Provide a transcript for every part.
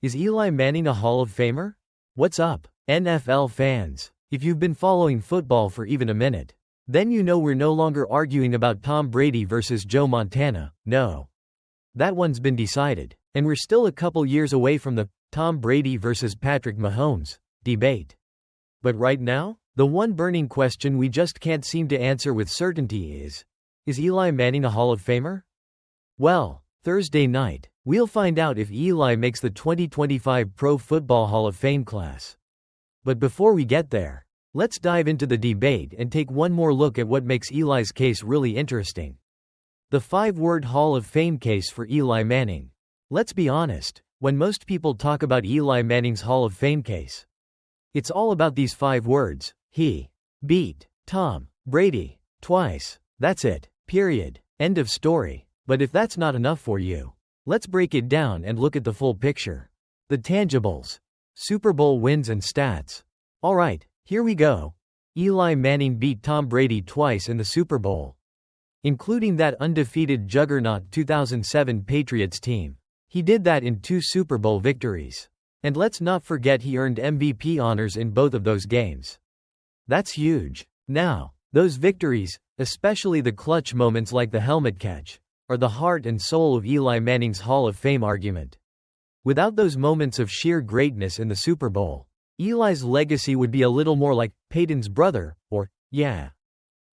Is Eli Manning a Hall of Famer? What's up, NFL fans? If you've been following football for even a minute, then you know we're no longer arguing about Tom Brady versus Joe Montana. No. That one's been decided, and we're still a couple years away from the Tom Brady versus Patrick Mahomes debate. But right now, the one burning question we just can't seem to answer with certainty is Eli Manning a Hall of Famer? Well, Thursday night, we'll find out if Eli makes the 2025 Pro Football Hall of Fame class. But before we get there, let's dive into the debate and take one more look at what makes Eli's case really interesting. The 5-word Hall of Fame case for Eli Manning. Let's be honest, when most people talk about Eli Manning's Hall of Fame case, it's all about these 5 words. He beat Tom Brady twice. That's it. Period. End of story. But if that's not enough for you, let's break it down and look at the full picture. The tangibles. Super Bowl wins and stats. Alright, here we go. Eli Manning beat Tom Brady twice in the Super Bowl, including that undefeated juggernaut 2007 Patriots team. He did that in 2 Super Bowl victories. And let's not forget he earned MVP honors in both of those games. That's huge. Now, those victories, especially the clutch moments like the helmet catch, are the heart and soul of Eli Manning's Hall of Fame argument. Without those moments of sheer greatness in the Super Bowl, Eli's legacy would be a little more like Peyton's brother, or, yeah.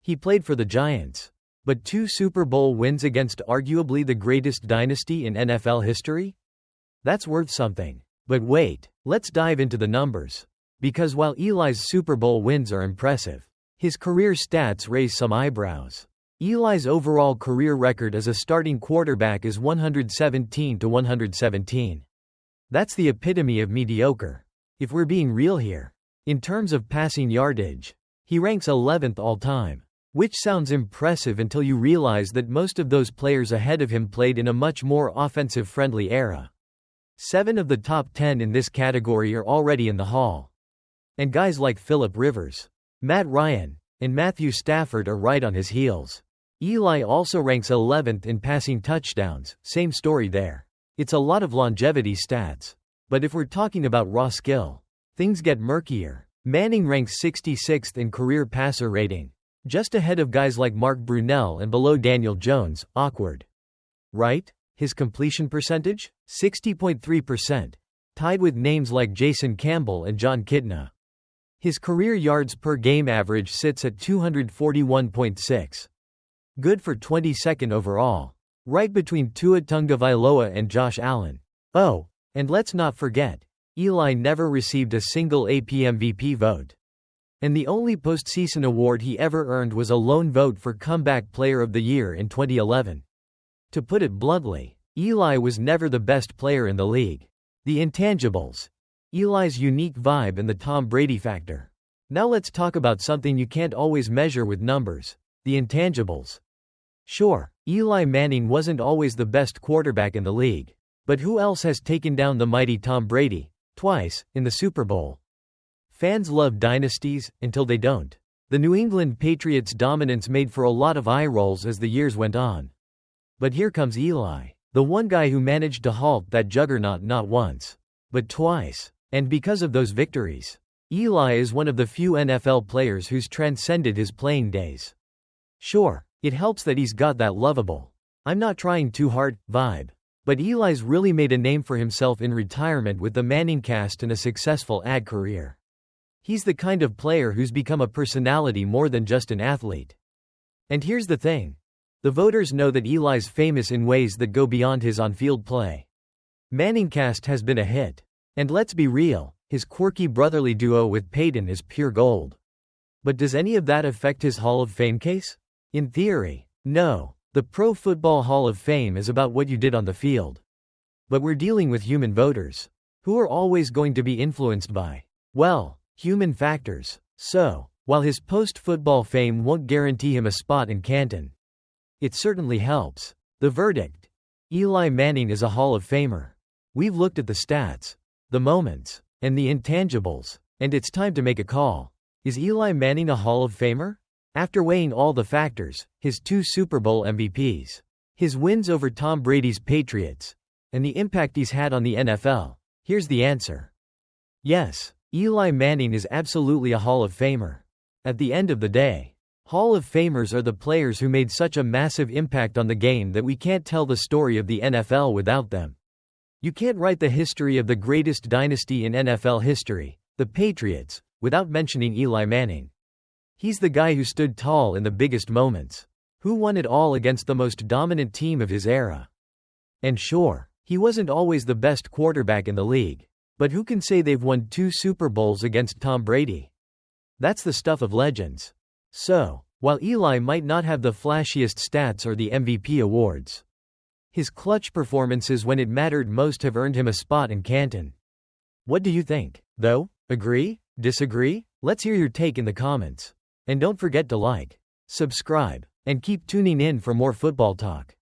He played for the Giants. But 2 Super Bowl wins against arguably the greatest dynasty in NFL history? That's worth something. But wait, let's dive into the numbers. Because while Eli's Super Bowl wins are impressive, his career stats raise some eyebrows. Eli's overall career record as a starting quarterback is 117-117. That's the epitome of mediocre. If we're being real here, in terms of passing yardage, he ranks 11th all-time. Which sounds impressive until you realize that most of those players ahead of him played in a much more offensive-friendly era. 7 of the top 10 in this category are already in the Hall. And guys like Phillip Rivers, Matt Ryan, and Matthew Stafford are right on his heels. Eli also ranks 11th in passing touchdowns, same story there. It's a lot of longevity stats. But if we're talking about raw skill, things get murkier. Manning ranks 66th in career passer rating, just ahead of guys like Mark Brunell and below Daniel Jones. Awkward, right? His completion percentage? 60.3%, tied with names like Jason Campbell and John Kitna. His career yards per game average sits at 241.6. Good for 22nd overall, right between Tua Tagovailoa and Josh Allen. Oh, and let's not forget, Eli never received a single AP MVP vote. And the only postseason award he ever earned was a lone vote for Comeback Player of the Year in 2011. To put it bluntly, Eli was never the best player in the league. The intangibles. Eli's unique vibe and the Tom Brady factor. Now let's talk about something you can't always measure with numbers. The intangibles. Sure, Eli Manning wasn't always the best quarterback in the league. But who else has taken down the mighty Tom Brady, twice, in the Super Bowl? Fans love dynasties, until they don't. The New England Patriots' dominance made for a lot of eye rolls as the years went on. But here comes Eli, the one guy who managed to halt that juggernaut not once, but twice. And because of those victories, Eli is one of the few NFL players who's transcended his playing days. Sure, it helps that he's got that lovable, I'm not trying too hard vibe. But Eli's really made a name for himself in retirement with the Manningcast and a successful ad career. He's the kind of player who's become a personality more than just an athlete. And here's the thing. The voters know that Eli's famous in ways that go beyond his on-field play. Manningcast has been a hit. And let's be real, his quirky brotherly duo with Peyton is pure gold. But does any of that affect his Hall of Fame case? In theory, no. The Pro Football Hall of Fame is about what you did on the field. But we're dealing with human voters, who are always going to be influenced by, well, human factors. So, while his post-football fame won't guarantee him a spot in Canton, it certainly helps. The verdict. Eli Manning is a Hall of Famer. We've looked at the stats, the moments, and the intangibles, and it's time to make a call. Is Eli Manning a Hall of Famer? After weighing all the factors, his 2 Super Bowl MVPs, his wins over Tom Brady's Patriots, and the impact he's had on the NFL, Here's the answer. Yes, Eli Manning is absolutely a Hall of Famer. At the end of the day, Hall of Famers are the players who made such a massive impact on the game that we can't tell the story of the NFL without them. You can't write the history of the greatest dynasty in NFL history, the Patriots, without mentioning Eli Manning. He's the guy who stood tall in the biggest moments, who won it all against the most dominant team of his era. And sure, he wasn't always the best quarterback in the league, but who can say they've won 2 Super Bowls against Tom Brady? That's the stuff of legends. So, while Eli might not have the flashiest stats or the MVP awards, his clutch performances when it mattered most have earned him a spot in Canton. What do you think, though? Agree? Disagree? Let's hear your take in the comments. And don't forget to like, subscribe, and keep tuning in for more football talk.